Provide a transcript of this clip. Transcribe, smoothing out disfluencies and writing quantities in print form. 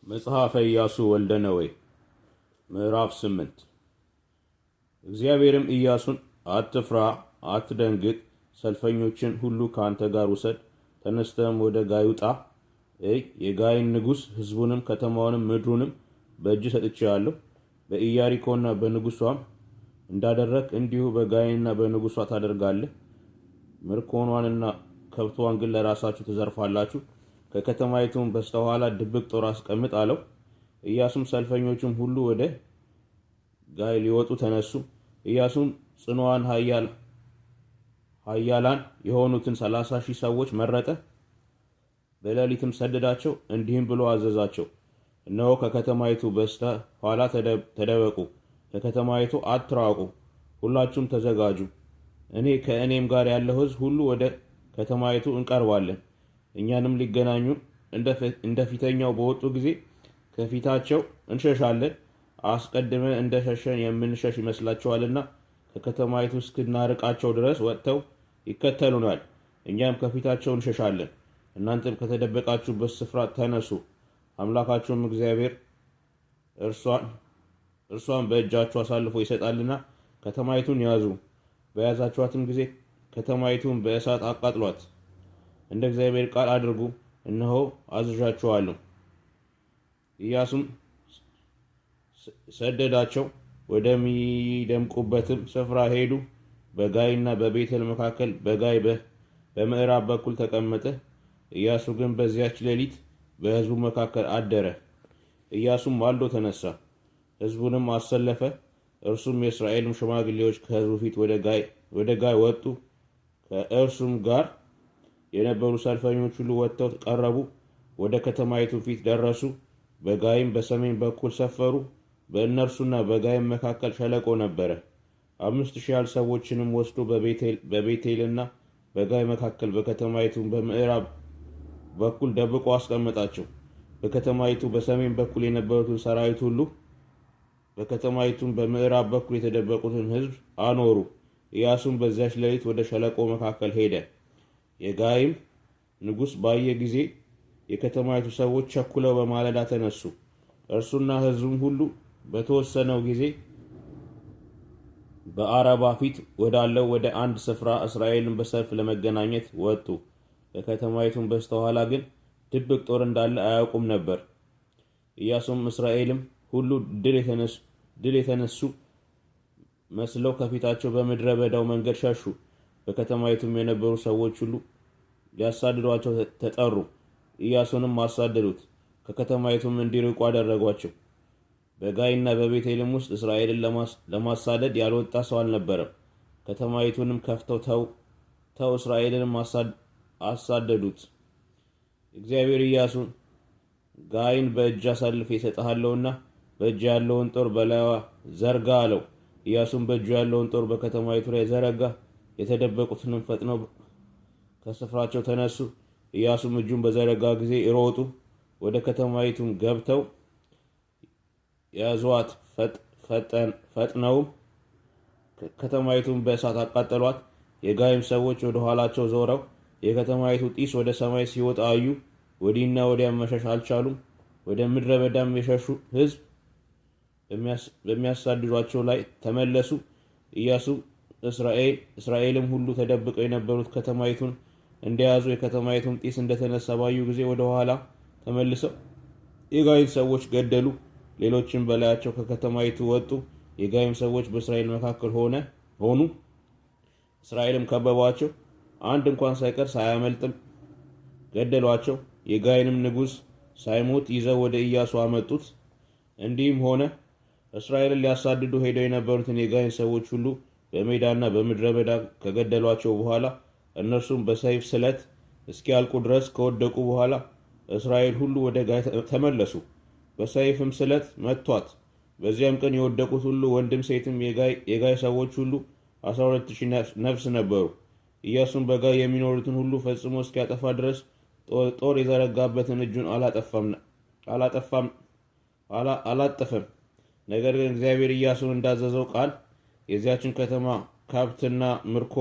መጽሐፈ ኢያሱ ወልደ ነዌ ምዕራፍ 8 እግዚአብሔርም ኢያሱን አትፍራ፣ አትደንግጥ፣ ሰልፈኞችን ሁሉ ከአንተ ጋር ውሰድ፣ ተነስተህም ወደ ጋይ ውጣ። የጋይን ንጉሥ ሕዝቡንም ከተማውንም ምድሩንም በእጅ ሰጥቼአለሁ። በኢያሪኮና በንጉሷም እንዳደረግ እንዲሁ በጋይና በንጉሷ ታደርጋለህ። ምርኮኗንና ከብቷን ግን ለራሳችሁ ትዘርፋላችሁ። ከከተማይቱም በስተኋላ ድብቅ ጦር አስቀምጥ አለው። ኢያሱም ሰልፈኞቹም ሁሉ ወደ ጋይ ሊወጡ ተነሱ። ኢያሱም ጽኑዓን ኃያላን የሆኑትን 30,000 ሰዎች መረጠ። በሌሊትም ሰደዳቸው፣ እንዲህም ብሎ አዘዛቸው፣ እነሆ ከከተማይቱ በስተ ኋላ ተደበቁ፣ ከከተማይቱ አትራቁ፣ ሁላችሁም ተዘጋጁ። ከእኔም ጋር ያለው ሕዝብ ሁሉ ወደ ከተማይቱ እንቀርባለን። እኛንም ሊገናኙ እንደ ፊተኛው በወጡ ጊዜ ከፊታቸው እንሸሻለን። አስቀድመን እንደ ሸሸን የምንሸሽ ይመስላችኋልና ከከተማይቱ እስክናርቃቸው ድረስ ወጥተው ይከተሉናል። እኛም ከፊታቸው እንሸሻለን። እናንተም ከተደበቃችሁበት ስፍራ ተነሱ። አምላካችሁም እግዚአብሔር እርሷን በእጃችሁ አሳልፎ ይሰጣልና ከተማይቱን ያዙ። በያዛችኋትም ጊዜ ከተማይቱን በእሳት አቃጥሏት። እንደ እግዚአብሔር ቃል አድርጉ፣ እነሆ አዝዣችኋለሁ። ኢያሱም ሰደዳቸው፣ ወደሚደምቁበትም ስፍራ ሄዱ። በጋይና በቤቴል መካከል በጋይ በምዕራብ በኩል ተቀመጠ። ኢያሱ ግን በዚያች ሌሊት በሕዝቡ መካከል አደረ። ኢያሱም ማልዶ ተነሳ፣ ሕዝቡንም አሰለፈ። እርሱም የእስራኤልም ሽማግሌዎች ከሕዝቡ ፊት ወደ ጋይ ወጡ። ከእርሱም ጋር የነበሩ ሰልፈኞች ሁሉ ወጥተው ቀረቡ፣ ወደ ከተማይቱ ፊት ደረሱ። በጋይም በሰሜን በኩል ሰፈሩ። በእነርሱና በጋይም መካከል ሸለቆ ነበረ። 5,000 ያህል ሰዎችንም ወስዶ በቤቴልና በጋይ መካከል በከተማይቱ በምዕራብ በኩል ደብቆ አስቀመጣቸው። በከተማይቱ በሰሜን በኩል የነበሩትን ሰራዊት ሁሉ በከተማይቱም በምዕራብ በኩል የተደበቁትን ሕዝብ አኖሩ። ኢያሱም በዚያች ሌሊት ወደ ሸለቆ መካከል ሄደ። የጋይም ንጉሥ ባየ ጊዜ የከተማይቱ ሰዎች ቸኩለው በማለዳ ተነሱ። እርሱና ሕዝቡም ሁሉ በተወሰነው ጊዜ በአረባ ፊት ወዳለው ወደ አንድ ስፍራ እስራኤልን በሰልፍ ለመገናኘት ወጡ። ከከተማይቱም በስተኋላ ግን ድብቅ ጦር እንዳለ አያውቁም ነበር። ኢያሱም እስራኤልም ሁሉ ድል የተነሱ መስለው ከፊታቸው በምድረ በዳው መንገድ ሸሹ። በከተማይቱም የነበሩ ሰዎች ሁሉ ሊያሳድዷቸው ተጠሩ። ኢያሱንም አሳደዱት፣ ከከተማይቱም እንዲርቁ አደረጓቸው። በጋይና በቤቴልም ውስጥ እስራኤልን ለማሳደድ ያልወጣ ሰው አልነበረም። ከተማይቱንም ከፍተው ተው እስራኤልንም አሳደዱት። እግዚአብሔር ኢያሱን ጋይን በእጅ አሳልፌ እሰጥሃለሁና በእጅ ያለውን ጦር በላይዋ ዘርጋ አለው። ኢያሱም በእጁ ያለውን ጦር በከተማይቱ ላይ ዘረጋ። የተደበቁትንም ፈጥነው ከስፍራቸው ተነሱ። ኢያሱም እጁን በዘረጋ ጊዜ ሮጡ። ወደ ከተማይቱም ገብተው ያዟት። ፈጥነውም ከተማይቱን በእሳት አቃጠሏት። የጋይም ሰዎች ወደ ኋላቸው ዞረው የከተማይቱ ጢስ ወደ ሰማይ ሲወጣ አዩ። ወዲህና ወዲያ መሸሽ አልቻሉም። ወደ ምድረ በዳም የሸሹ ሕዝብ በሚያሳድዷቸው ላይ ተመለሱ። ኢያሱ እስራኤልም ሁሉ ተደብቀው የነበሩት ከተማይቱን እንደያዙ የከተማይቱን ጢስ እንደተነሳ ባዩ ጊዜ ወደ ኋላ ተመልሰው የጋይን ሰዎች ገደሉ። ሌሎችም በላያቸው ከከተማይቱ ወጡ። የጋይም ሰዎች በእስራኤል መካከል ሆኑ። እስራኤልም ከበቧቸው፣ አንድ እንኳን ሳይቀር ሳያመልጥም ገደሏቸው። የጋይንም ንጉሥ ሳይሞት ይዘው ወደ ኢያሱ አመጡት። እንዲህም ሆነ፣ እስራኤልን ሊያሳድዱ ሄደው የነበሩትን የጋይን ሰዎች ሁሉ በሜዳና በምድረ በዳ ከገደሏቸው በኋላ እነርሱም በሰይፍ ስለት እስኪያልቁ ድረስ ከወደቁ በኋላ እስራኤል ሁሉ ወደ ጋይ ተመለሱ፣ በሰይፍም ስለት መቷት። በዚያም ቀን የወደቁት ሁሉ ወንድም ሴትም የጋይ ሰዎች ሁሉ 12,000 ነፍስ ነበሩ። ኢያሱም በጋይ የሚኖሩትን ሁሉ ፈጽሞ እስኪያጠፋ ድረስ ጦር የዘረጋበትን እጁን አላጠፈም። ነገር ግን እግዚአብሔር ኢያሱን እንዳዘዘው ቃል የዚያችን ከተማ ካብትና ምርኮ